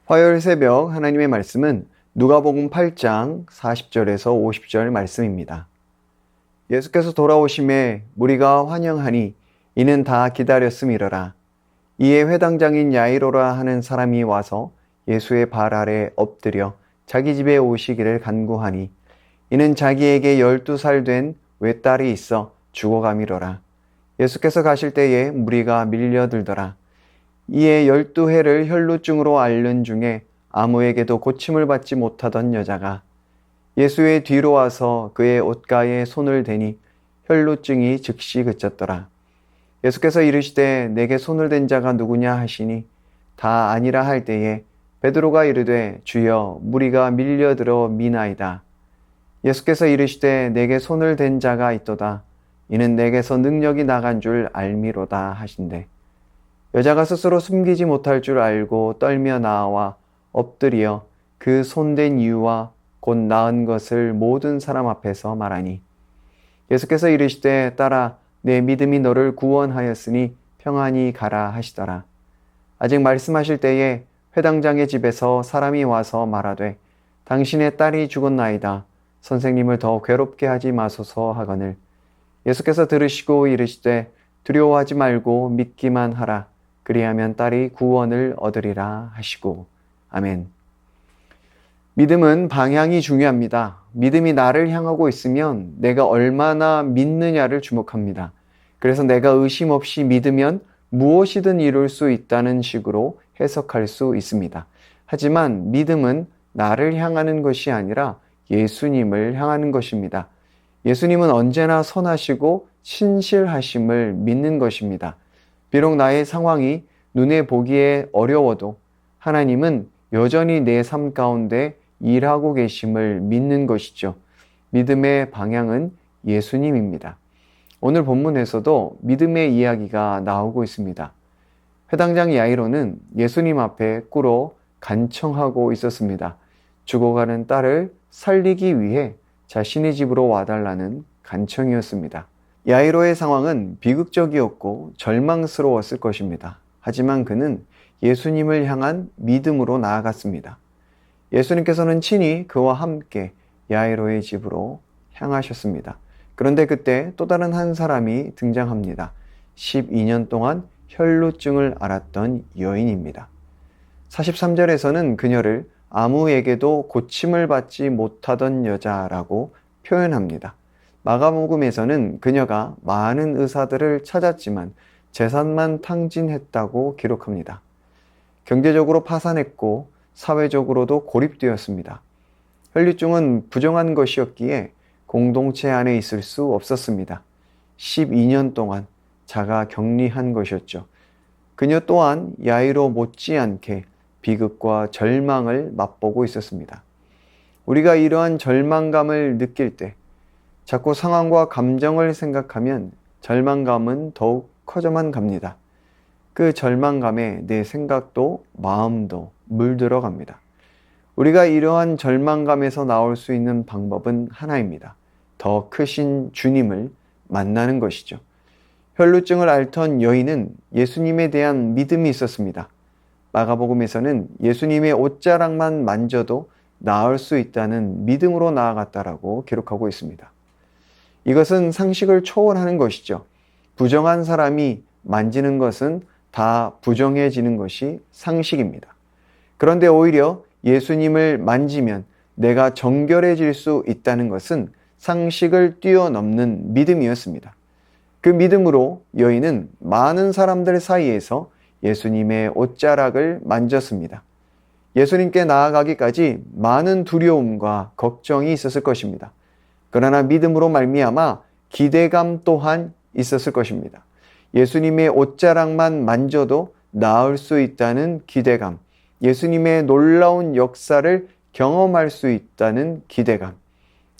화요일 새벽 하나님의 말씀은 누가복음 8장 40절에서 50절 말씀입니다. 예수께서 돌아오심에 무리가 환영하니 이는 다 기다렸음이러라. 이에 회당장인 야이로라 하는 사람이 와서 예수의 발 아래 엎드려 자기 집에 오시기를 간구하니 이는 자기에게 12살 된 외딸이 있어 죽어가미러라. 예수께서 가실 때에 무리가 밀려들더라. 이에 12해를 혈루증으로 앓는 중에 아무에게도 고침을 받지 못하던 여자가 예수의 뒤로 와서 그의 옷가에 손을 대니 혈루증이 즉시 그쳤더라. 예수께서 이르시되 내게 손을 댄 자가 누구냐 하시니 다 아니라 할 때에 베드로가 이르되 주여 무리가 밀려들어 미나이다. 예수께서 이르시되 내게 손을 댄 자가 있도다. 이는 내게서 능력이 나간 줄 알미로다 하신대. 여자가 스스로 숨기지 못할 줄 알고 떨며 나와 엎드려 그 손댄 이유와 곧 나은 것을 모든 사람 앞에서 말하니 예수께서 이르시되 딸아 내 믿음이 너를 구원하였으니 평안히 가라 하시더라. 아직 말씀하실 때에 회당장의 집에서 사람이 와서 말하되 당신의 딸이 죽었나이다. 선생님을 더 괴롭게 하지 마소서 하거늘 예수께서 들으시고 이르시되 두려워하지 말고 믿기만 하라. 그리하면 딸이 구원을 얻으리라 하시고. 아멘. 믿음은 방향이 중요합니다. 믿음이 나를 향하고 있으면 내가 얼마나 믿느냐를 주목합니다. 그래서 내가 의심 없이 믿으면 무엇이든 이룰 수 있다는 식으로 해석할 수 있습니다. 하지만 믿음은 나를 향하는 것이 아니라 예수님을 향하는 것입니다. 예수님은 언제나 선하시고 신실하심을 믿는 것입니다. 비록 나의 상황이 눈에 보기에 어려워도 하나님은 여전히 내 삶 가운데 일하고 계심을 믿는 것이죠. 믿음의 방향은 예수님입니다. 오늘 본문에서도 믿음의 이야기가 나오고 있습니다. 회당장 야이로는 예수님 앞에 꿇어 간청하고 있었습니다. 죽어가는 딸을 살리기 위해 자신의 집으로 와달라는 간청이었습니다. 야이로의 상황은 비극적이었고 절망스러웠을 것입니다. 하지만 그는 예수님을 향한 믿음으로 나아갔습니다. 예수님께서는 친히 그와 함께 야이로의 집으로 향하셨습니다. 그런데 그때 또 다른 한 사람이 등장합니다. 12년 동안 혈루증을 앓았던 여인입니다. 43절에서는 그녀를 아무에게도 고침을 받지 못하던 여자라고 표현합니다. 마가복음에서는 그녀가 많은 의사들을 찾았지만 재산만 탕진했다고 기록합니다. 경제적으로 파산했고 사회적으로도 고립되었습니다. 혈류증은 부정한 것이었기에 공동체 안에 있을 수 없었습니다. 12년 동안 자가 격리한 것이었죠. 그녀 또한 야이로 못지않게 비극과 절망을 맛보고 있었습니다. 우리가 이러한 절망감을 느낄 때 자꾸 상황과 감정을 생각하면 절망감은 더욱 커져만 갑니다. 그 절망감에 내 생각도 마음도 물들어 갑니다. 우리가 이러한 절망감에서 나올 수 있는 방법은 하나입니다. 더 크신 주님을 만나는 것이죠. 혈루증을 앓던 여인은 예수님에 대한 믿음이 있었습니다. 마가복음에서는 예수님의 옷자락만 만져도 나을 수 있다는 믿음으로 나아갔다라고 기록하고 있습니다. 이것은 상식을 초월하는 것이죠. 부정한 사람이 만지는 것은 다 부정해지는 것이 상식입니다. 그런데 오히려 예수님을 만지면 내가 정결해질 수 있다는 것은 상식을 뛰어넘는 믿음이었습니다. 그 믿음으로 여인은 많은 사람들 사이에서 예수님의 옷자락을 만졌습니다. 예수님께 나아가기까지 많은 두려움과 걱정이 있었을 것입니다. 그러나 믿음으로 말미암아 기대감 또한 있었을 것입니다. 예수님의 옷자락만 만져도 나을 수 있다는 기대감, 예수님의 놀라운 역사를 경험할 수 있다는 기대감.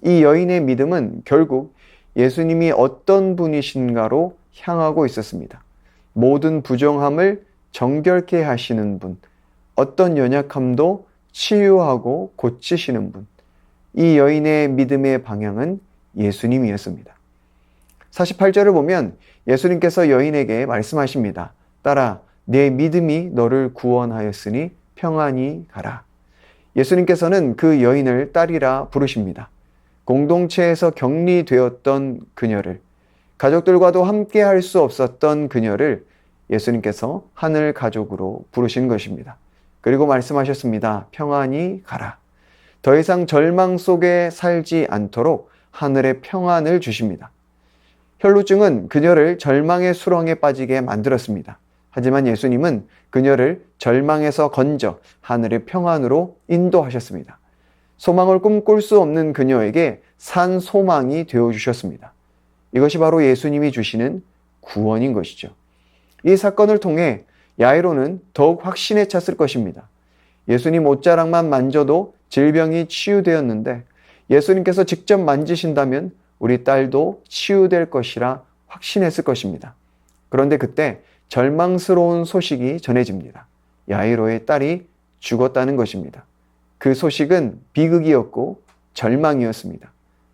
이 여인의 믿음은 결국 예수님이 어떤 분이신가로 향하고 있었습니다. 모든 부정함을 정결케 하시는 분, 어떤 연약함도 치유하고 고치시는 분. 이 여인의 믿음의 방향은 예수님이었습니다. 48절을 보면 예수님께서 여인에게 말씀하십니다. 딸아, 내 믿음이 너를 구원하였으니 평안히 가라. 예수님께서는 그 여인을 딸이라 부르십니다. 공동체에서 격리되었던 그녀를, 가족들과도 함께 할 수 없었던 그녀를 예수님께서 하늘 가족으로 부르신 것입니다. 그리고 말씀하셨습니다. 평안히 가라. 더 이상 절망 속에 살지 않도록 하늘의 평안을 주십니다. 혈루증은 그녀를 절망의 수렁에 빠지게 만들었습니다. 하지만 예수님은 그녀를 절망에서 건져 하늘의 평안으로 인도하셨습니다. 소망을 꿈꿀 수 없는 그녀에게 산 소망이 되어주셨습니다. 이것이 바로 예수님이 주시는 구원인 것이죠. 이 사건을 통해 야이로는 더욱 확신에 찼을 것입니다. 예수님 옷자락만 만져도 질병이 치유되었는데 예수님께서 직접 만지신다면 우리 딸도 치유될 것이라 확신했을 것입니다. 그런데 그때 절망스러운 소식이 전해집니다. 야이로의 딸이 죽었다는 것입니다. 그 소식은 비극이었고 절망이었습니다.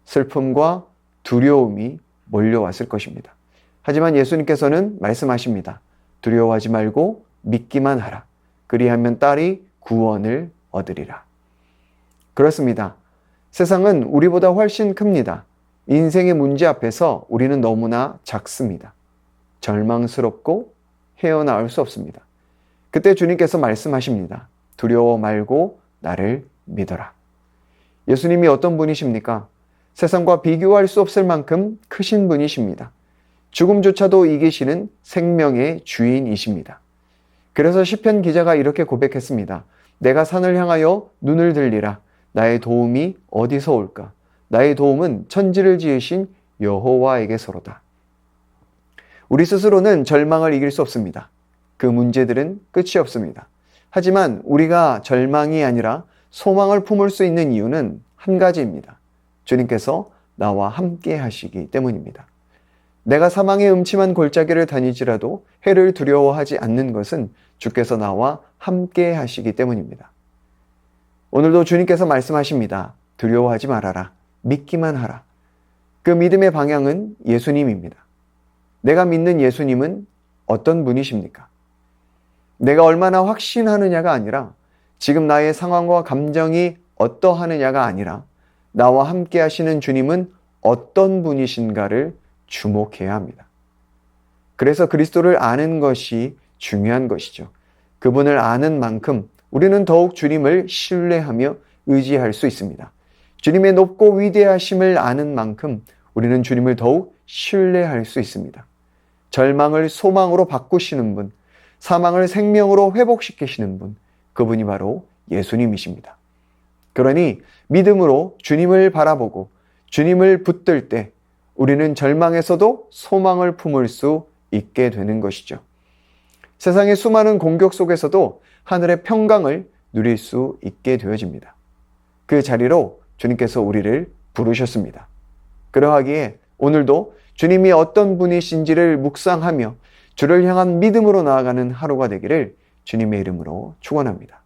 슬픔과 두려움이 몰려왔을 것입니다. 하지만 예수님께서는 말씀하십니다. 두려워하지 말고 믿기만 하라. 그리하면 딸이 구원을 얻으리라. 그렇습니다. 세상은 우리보다 훨씬 큽니다. 인생의 문제 앞에서 우리는 너무나 작습니다. 절망스럽고 헤어나올 수 없습니다. 그때 주님께서 말씀하십니다. 두려워 말고 나를 믿어라. 예수님이 어떤 분이십니까? 세상과 비교할 수 없을 만큼 크신 분이십니다. 죽음조차도 이기시는 생명의 주인이십니다. 그래서 시편 기자가 이렇게 고백했습니다. 내가 산을 향하여 눈을 들리라. 나의 도움이 어디서 올까? 나의 도움은 천지를 지으신 여호와에게서로다. 우리 스스로는 절망을 이길 수 없습니다. 그 문제들은 끝이 없습니다. 하지만 우리가 절망이 아니라 소망을 품을 수 있는 이유는 한 가지입니다. 주님께서 나와 함께 하시기 때문입니다. 내가 사망의 음침한 골짜기를 다니지라도 해를 두려워하지 않는 것은 주께서 나와 함께 하시기 때문입니다. 오늘도 주님께서 말씀하십니다. 두려워하지 말아라. 믿기만 하라. 그 믿음의 방향은 예수님입니다. 내가 믿는 예수님은 어떤 분이십니까? 내가 얼마나 확신하느냐가 아니라 지금 나의 상황과 감정이 어떠하느냐가 아니라 나와 함께 하시는 주님은 어떤 분이신가를 주목해야 합니다. 그래서 그리스도를 아는 것이 중요한 것이죠. 그분을 아는 만큼 우리는 더욱 주님을 신뢰하며 의지할 수 있습니다. 주님의 높고 위대하심을 아는 만큼 우리는 주님을 더욱 신뢰할 수 있습니다. 절망을 소망으로 바꾸시는 분, 사망을 생명으로 회복시키시는 분, 그분이 바로 예수님이십니다. 그러니 믿음으로 주님을 바라보고 주님을 붙들 때 우리는 절망에서도 소망을 품을 수 있게 되는 것이죠. 세상의 수많은 공격 속에서도 하늘의 평강을 누릴 수 있게 되어집니다. 그 자리로 주님께서 우리를 부르셨습니다. 그러하기에 오늘도 주님이 어떤 분이신지를 묵상하며 주를 향한 믿음으로 나아가는 하루가 되기를 주님의 이름으로 축원합니다.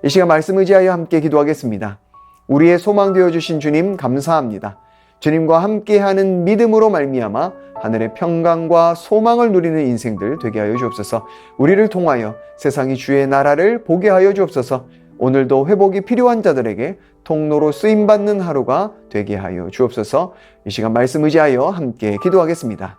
이 시간 말씀 의지하여 함께 기도하겠습니다. 우리의 소망 되어주신 주님 감사합니다. 주님과 함께하는 믿음으로 말미암아 하늘의 평강과 소망을 누리는 인생들 되게 하여 주옵소서. 우리를 통하여 세상이 주의 나라를 보게 하여 주옵소서. 오늘도 회복이 필요한 자들에게 통로로 쓰임받는 하루가 되게 하여 주옵소서. 이 시간 말씀 의지하여 함께 기도하겠습니다.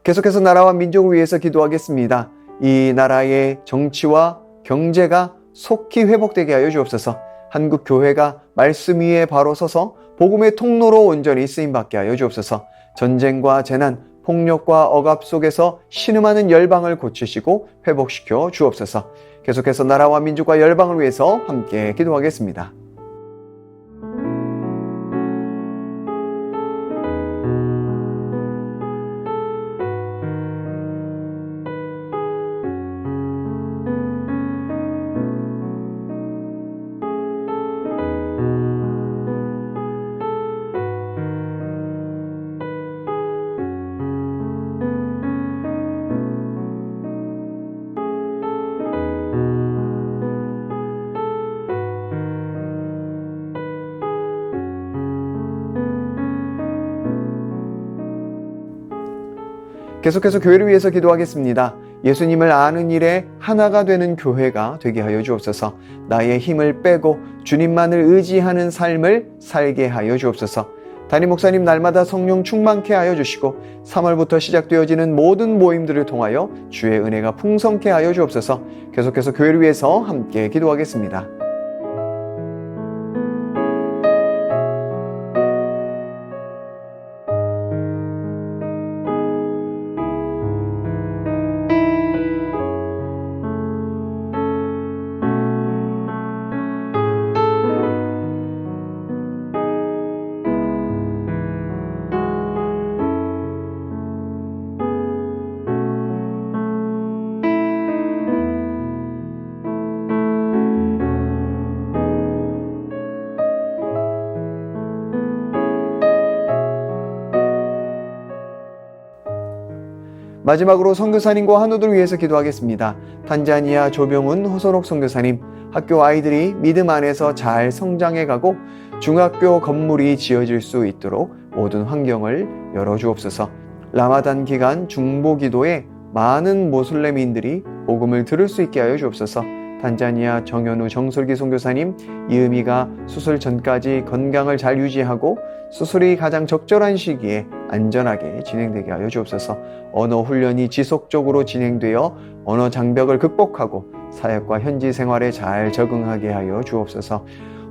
계속해서 나라와 민족을 위해서 기도하겠습니다. 이 나라의 정치와 경제가 속히 회복되게 하여 주옵소서. 한국 교회가 말씀 위에 바로 서서 복음의 통로로 온전히 쓰임받게 하여 주옵소서. 전쟁과 재난, 폭력과 억압 속에서 신음하는 열방을 고치시고 회복시켜 주옵소서. 계속해서 나라와 민족과 열방을 위해서 함께 기도하겠습니다. 계속해서 교회를 위해서 기도하겠습니다. 예수님을 아는 일에 하나가 되는 교회가 되게 하여 주옵소서. 나의 힘을 빼고 주님만을 의지하는 삶을 살게 하여 주옵소서. 담임 목사님 날마다 성령 충만케 하여 주시고 3월부터 시작되어지는 모든 모임들을 통하여 주의 은혜가 풍성케 하여 주옵소서. 계속해서 교회를 위해서 함께 기도하겠습니다. 마지막으로 선교사님과 한우들을 위해서 기도하겠습니다. 탄자니아 조병훈 호선옥 선교사님, 학교 아이들이 믿음 안에서 잘 성장해가고 중학교 건물이 지어질 수 있도록 모든 환경을 열어주옵소서. 라마단 기간 중보기도에 많은 모슬레민들이 복음을 들을 수 있게 하여 주옵소서. 탄자니아 정현우 정솔기 선교사님, 이음이가 수술 전까지 건강을 잘 유지하고 수술이 가장 적절한 시기에 안전하게 진행되게 하여 주옵소서. 언어 훈련이 지속적으로 진행되어 언어 장벽을 극복하고 사역과 현지 생활에 잘 적응하게 하여 주옵소서.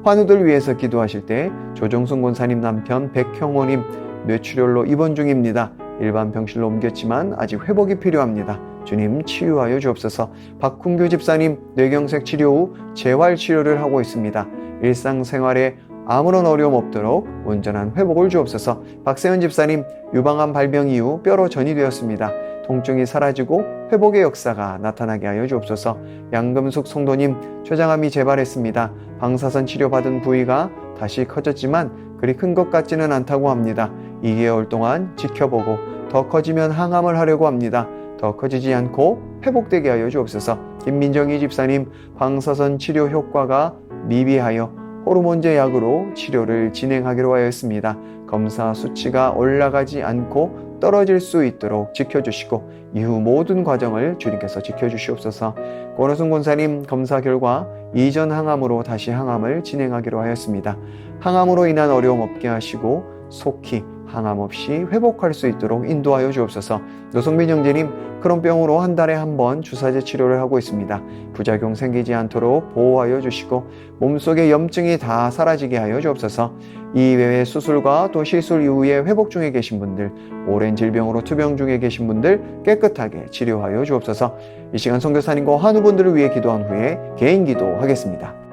환우들 위해서 기도하실 때 조정순 권사님 남편 백형호님 뇌출혈로 입원 중입니다. 일반 병실로 옮겼지만 아직 회복이 필요합니다. 주님 치유하여 주옵소서. 박훈교 집사님 뇌경색 치료 후 재활치료를 하고 있습니다. 일상생활에 아무런 어려움 없도록 온전한 회복을 주옵소서. 박세현 집사님 유방암 발병 이후 뼈로 전이되었습니다. 통증이 사라지고 회복의 역사가 나타나게 하여 주옵소서. 양금숙 성도님 췌장암이 재발했습니다. 방사선 치료받은 부위가 다시 커졌지만 그리 큰 것 같지는 않다고 합니다. 2개월 동안 지켜보고 더 커지면 항암을 하려고 합니다. 더 커지지 않고 회복되게 하여 주옵소서. 김민정희 집사님 방사선 치료 효과가 미비하여 호르몬제 약으로 치료를 진행하기로 하였습니다. 검사 수치가 올라가지 않고 떨어질 수 있도록 지켜주시고 이후 모든 과정을 주님께서 지켜주시옵소서. 권호순 권사님 검사 결과 이전 항암으로 다시 항암을 진행하기로 하였습니다. 항암으로 인한 어려움 없게 하시고 속히 항암 없이 회복할 수 있도록 인도하여 주옵소서. 노성민 형제님 크론병으로 한 달에 한 번 주사제 치료를 하고 있습니다. 부작용 생기지 않도록 보호하여 주시고 몸속의 염증이 다 사라지게 하여 주옵소서. 이외에 수술과 또 시술 이후에 회복 중에 계신 분들, 오랜 질병으로 투병 중에 계신 분들 깨끗하게 치료하여 주옵소서. 이 시간 선교사님과 환우분들을 위해 기도한 후에 개인 기도하겠습니다.